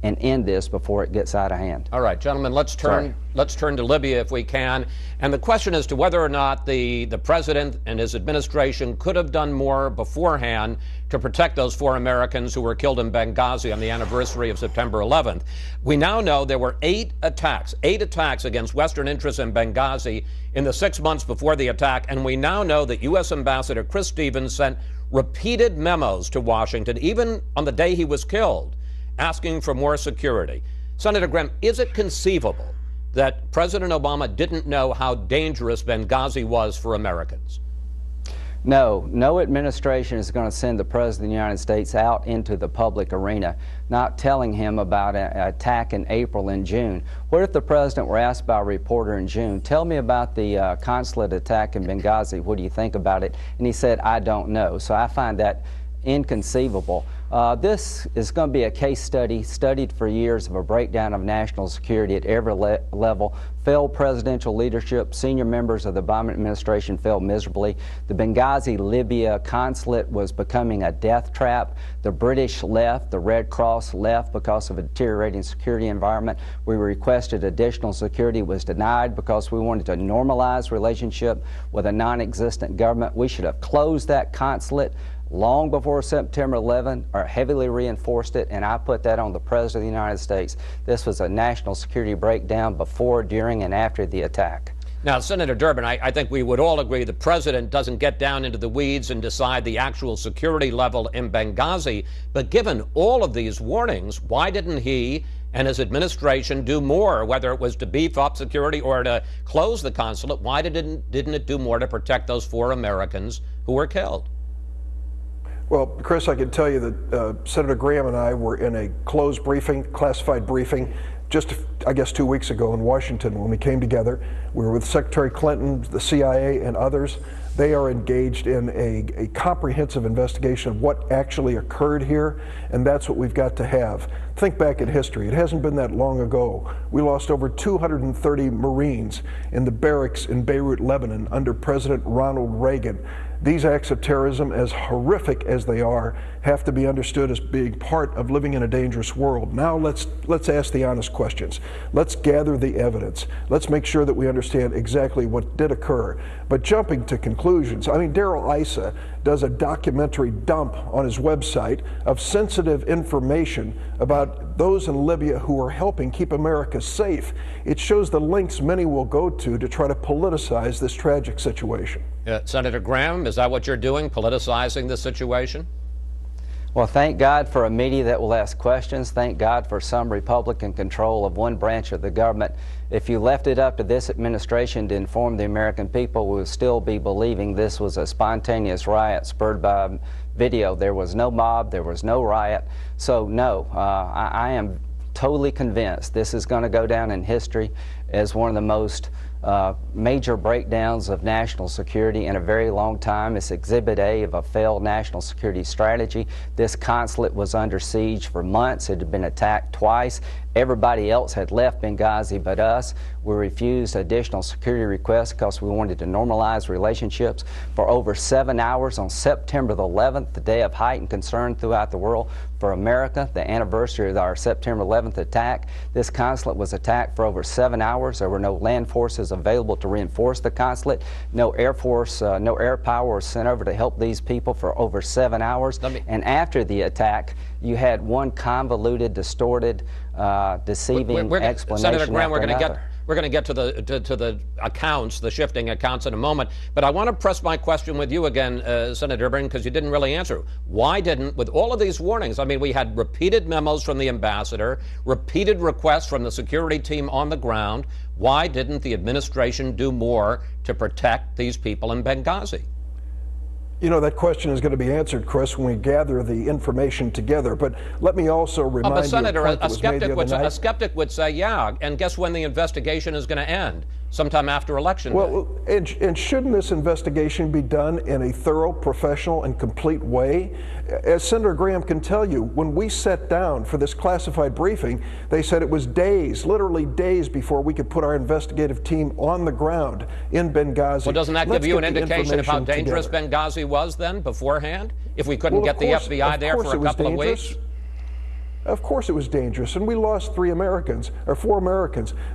and end this before it gets out of hand. All right, gentlemen, let's turn to Libya if we can. And the question is to whether or not the president and his administration could have done more beforehand to protect those 4 Americans who were killed in Benghazi on the anniversary of September 11th. We now know there were 8 attacks against Western interests in Benghazi in the 6 months before the attack. And we now know that U.S. Ambassador Chris Stevens sent repeated memos to Washington, even on the day he was killed, asking for more security. Senator Graham, is it conceivable that President Obama didn't know how dangerous Benghazi was for Americans? No administration is going to send the President of the United States out into the public arena, not telling him about an attack in April and June. What if the President were asked by a reporter in June, tell me about the consulate attack in Benghazi, what do you think about it? And he said, I don't know. So I find that inconceivable. This is going to be a case study, studied for years, of a breakdown of national security at every level. Failed presidential leadership, senior members of the Obama administration failed miserably. The Benghazi, Libya consulate was becoming a death trap. The British left, the Red Cross left because of a deteriorating security environment. We requested additional security, was denied because we wanted to normalize relationship with a non-existent government. We should have closed that consulate long before September 11, or heavily reinforced it, and I put that on the President of the United States. This was a national security breakdown before, during, and after the attack. Now, Senator Durbin, I think we would all agree the President doesn't get down into the weeds and decide the actual security level in Benghazi, but given all of these warnings, why didn't he and his administration do more, whether it was to beef up security or to close the consulate? Why didn't it do more to protect those 4 Americans who were killed? Well, Chris, I can tell you that Senator Graham and I were in a closed briefing, classified briefing, just, I guess, 2 weeks ago in Washington when we came together. We were with Secretary Clinton, the CIA, and others. They are engaged in a comprehensive investigation of what actually occurred here, and that's what we've got to have. Think back in history. It hasn't been that long ago. We lost over 230 Marines in the barracks in Beirut, Lebanon, under President Ronald Reagan. These acts of terrorism, as horrific as they are, have to be understood as being part of living in a dangerous world. Now let's ask the honest questions. Let's gather the evidence. Let's make sure that we understand exactly what did occur. But jumping to conclusions, I mean, Darrell Issa does a documentary dump on his website of sensitive information about those in Libya who are helping keep America safe. It shows the lengths many will go to try to politicize this tragic situation. Senator Graham, is that what you're doing, politicizing the situation? Well, thank God for a media that will ask questions. Thank God for some Republican control of one branch of the government. If you left it up to this administration to inform the American people, we would still be believing this was a spontaneous riot spurred by video. There was no mob, there was no riot. So no, I am totally convinced this is going to go down in history as one of the most major breakdowns of national security in a very long time. It's Exhibit A of a failed national security strategy. This consulate was under siege for months. It had been attacked twice. Everybody else had left Benghazi but us. We refused additional security requests because we wanted to normalize relationships. For over 7 hours on September the 11th, the day of heightened concern throughout the world for America, the anniversary of our September 11th attack, this consulate was attacked for over 7 hours. There were no land forces available to reinforce the consulate. No Air Force, no air power was sent over to help these people for over 7 hours. And after the attack, you had one convoluted, distorted, deceiving explanation. Senator Graham, we're going to get to the accounts, the shifting accounts, in a moment. But I want to press my question with you again, Senator Durbin, because you didn't really answer. Why didn't, with all of these warnings, I mean, we had repeated memos from the ambassador, repeated requests from the security team on the ground. Why didn't the administration do more to protect these people in Benghazi? You know, that question is going to be answered, Chris, when we gather the information together. But let me also remind you, Senator, a skeptic would say, yeah, and guess when the investigation is going to end? Sometime after Election Day. Well, and shouldn't this investigation be done in a thorough, professional, and complete way? As Senator Graham can tell you, when we sat down for this classified briefing, they said it was days, literally days, before we could put our investigative team on the ground in Benghazi. Well, doesn't that give you an indication of how dangerous Benghazi was then, beforehand? If we couldn't get the FBI there for a couple of weeks? Of course it was dangerous, and we lost 4 Americans.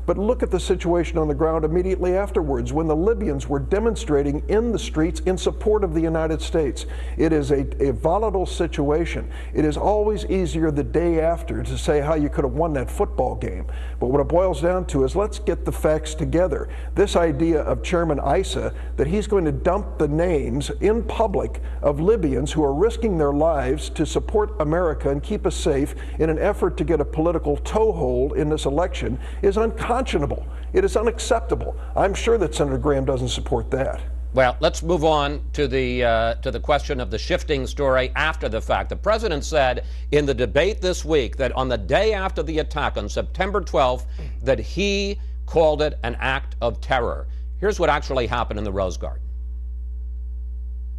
But look at the situation on the ground immediately afterwards when the Libyans were demonstrating in the streets in support of the United States. It is a volatile situation. It is always easier the day after to say how you could have won that football game. But what it boils down to is let's get the facts together. This idea of Chairman Issa that he's going to dump the names in public of Libyans who are risking their lives to support America and keep us safe in an effort to get a political toehold in this election is unconscionable. It is unacceptable. I'm sure that Senator Graham doesn't support that. Well, let's move on to the question of the shifting story after the fact. The president said in the debate this week that on the day after the attack on September 12th, that he called it an act of terror. Here's what actually happened in the Rose Garden.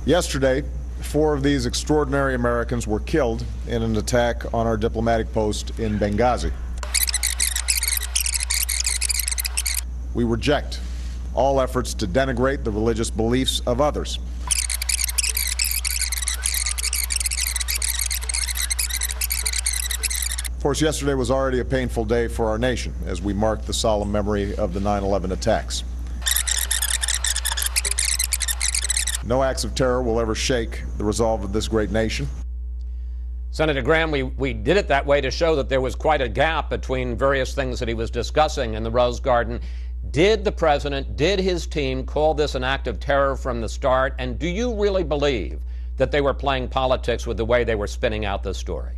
Yesterday, 4 of these extraordinary Americans were killed in an attack on our diplomatic post in Benghazi. We reject all efforts to denigrate the religious beliefs of others. Of course, yesterday was already a painful day for our nation as we marked the solemn memory of the 9/11 attacks. No acts of terror will ever shake the resolve of this great nation. Senator Graham, we did it that way to show that there was quite a gap between various things that he was discussing in the Rose Garden. Did the president, did his team call this an act of terror from the start? And do you really believe that they were playing politics with the way they were spinning out this story?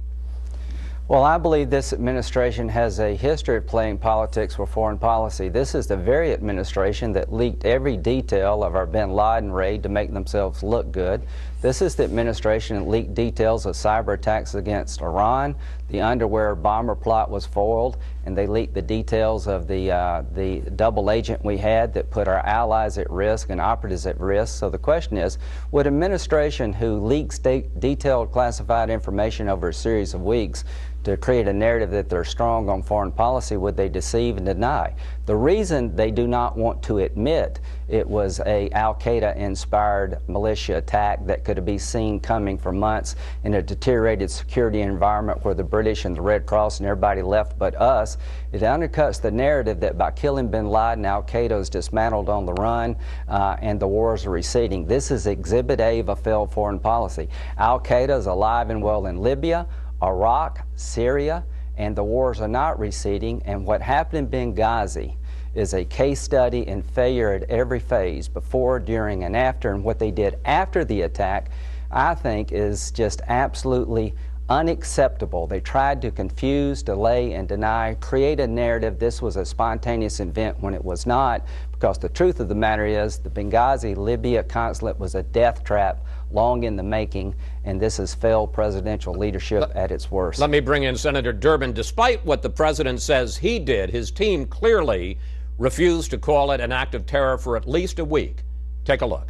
Well, I believe this administration has a history of playing politics with foreign policy. This is the very administration that leaked every detail of our bin Laden raid to make themselves look good. This is the administration that leaked details of cyber attacks against Iran. The underwear bomber plot was foiled, and they leaked the details of the double agent we had that put our allies at risk and operatives at risk. So the question is, would an administration who leaks detailed classified information over a series of weeks to create a narrative that they're strong on foreign policy, would they deceive and deny? The reason they do not want to admit it was a al-Qaeda inspired militia attack that could be seen coming for months in a deteriorated security environment where the British and the Red Cross and everybody left but us, it undercuts the narrative that by killing bin Laden, al-Qaeda is dismantled on the run and the wars are receding. This is Exhibit A of a failed foreign policy. Al-Qaeda is alive and well in Libya, Iraq, Syria, and the wars are not receding. And what happened in Benghazi is a case study in failure at every phase, before, during, and after. And what they did after the attack, I think, is just absolutely unacceptable. They tried to confuse, delay, and deny, create a narrative this was a spontaneous event when it was not, because the truth of the matter is the Benghazi, Libya consulate was a death trap long in the making, and this is failed presidential leadership at its worst. Let me bring in Senator Durbin. Despite what the president says he did, his team clearly refused to call it an act of terror for at least a week. Take a look.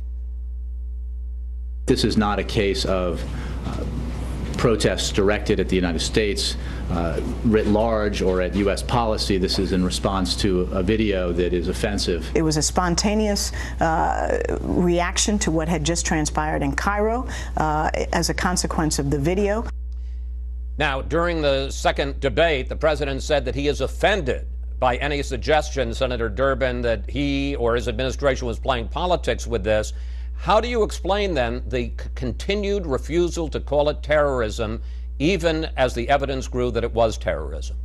This is not a case of protests directed at the United States writ large or at U.S. policy. This is in response to a video that is offensive. It was a spontaneous reaction to what had just transpired in Cairo as a consequence of the video. Now, during the second debate, the president said that he is offended by any suggestion, Senator Durbin, that he or his administration was playing politics with this. How do you explain, then, the continued refusal to call it terrorism, even as the evidence grew that it was terrorism?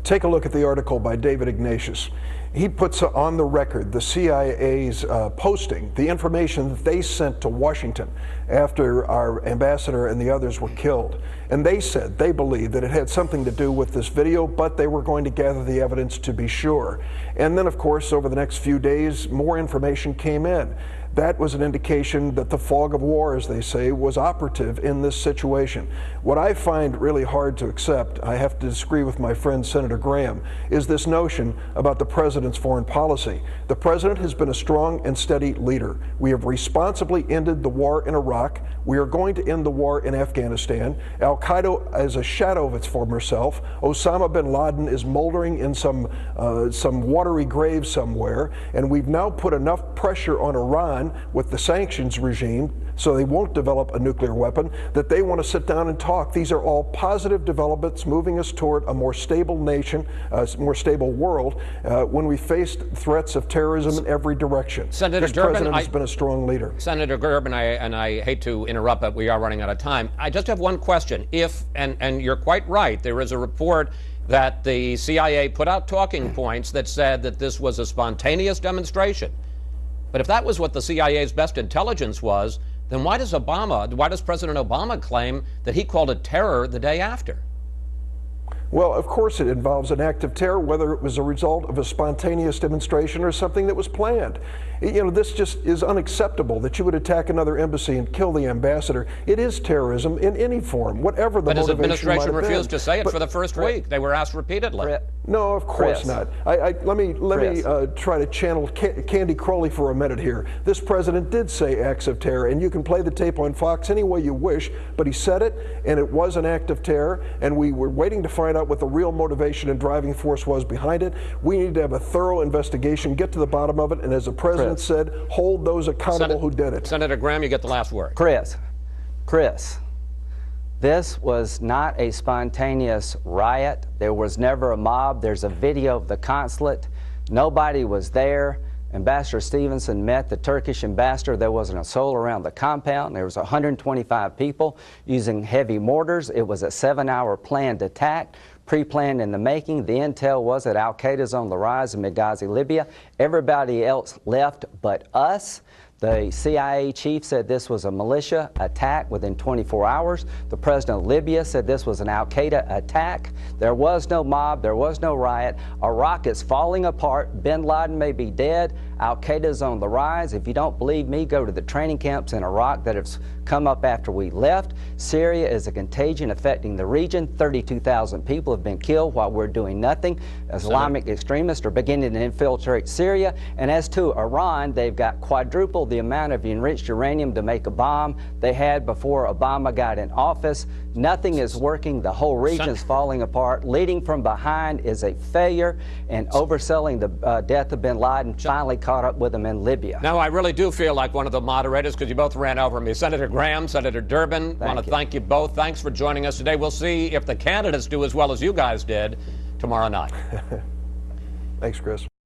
Take a look at the article by David Ignatius. He puts on the record the CIA's posting, the information that they sent to Washington after our ambassador and the others were killed. And they said they believed that it had something to do with this video, but they were going to gather the evidence to be sure. And then, of course, over the next few days, more information came in. That was an indication that the fog of war, as they say, was operative in this situation. What I find really hard to accept, I have to disagree with my friend Senator Graham, is this notion about the president's foreign policy. The president has been a strong and steady leader. We have responsibly ended the war in Iraq. We are going to end the war in Afghanistan. Al-Qaeda is a shadow of its former self. Osama bin Laden is moldering in some watery grave somewhere. And we've now put enough pressure on Iran Iran with the sanctions regime so they won't develop a nuclear weapon, that they want to sit down and talk. These are all positive developments moving us toward a more stable nation, a more stable world when we face threats of terrorism in every direction. Senator this Durbin, president has been a strong leader. Senator Durbin, I hate to interrupt, but we are running out of time. I just have one question. And you're quite right, there is a report that the CIA put out talking points that said that this was a spontaneous demonstration. But if that was what the CIA's best intelligence was, then why does President Obama claim that he called it terror the day after? Well, of course it involves an act of terror, whether it was a result of a spontaneous demonstration or something that was planned. You know, this just is unacceptable that you would attack another embassy and kill the ambassador. It is terrorism in any form, whatever the motivation might have been. But his administration refused to say it for the first week. They were asked repeatedly. No, of course not. Let me try to channel Candy Crowley for a minute here. This president did say acts of terror, and you can play the tape on Fox any way you wish, but he said it, and it was an act of terror, and we were waiting to find out what the real motivation and driving force was behind it. We need to have a thorough investigation, get to the bottom of it, and as the president said, hold those accountable who did it. Senator Graham, you get the last word. Chris, this was not a spontaneous riot. There was never a mob. There's a video of the consulate. Nobody was there. Ambassador Stevenson met the Turkish ambassador. There wasn't a soul around the compound. There was 125 people using heavy mortars. It was a 7-hour planned attack, pre-planned in the making. The intel was that al-Qaeda's on the rise in Benghazi, Libya. Everybody else left but us. The CIA chief said this was a militia attack within 24 hours. The president of Libya said this was an al-Qaeda attack. There was no mob. There was no riot. Iraq is falling apart. Bin Laden may be dead. Al-Qaeda is on the rise. If you don't believe me, go to the training camps in Iraq that have come up after we left. Syria is a contagion affecting the region. 32,000 people have been killed while we're doing nothing. Islamic extremists are beginning to infiltrate Syria. And as to Iran, they've got quadrupled the amount of enriched uranium to make a bomb they had before Obama got in office. Nothing is working. The whole region's falling apart. Leading from behind is a failure, and overselling the death of bin Laden finally caught up with him in Libya. Now, I really do feel like one of the moderators because you both ran over me. Senator Graham, Senator Durbin, I want to thank you both. Thanks for joining us today. We'll see if the candidates do as well as you guys did tomorrow night. Thanks, Chris.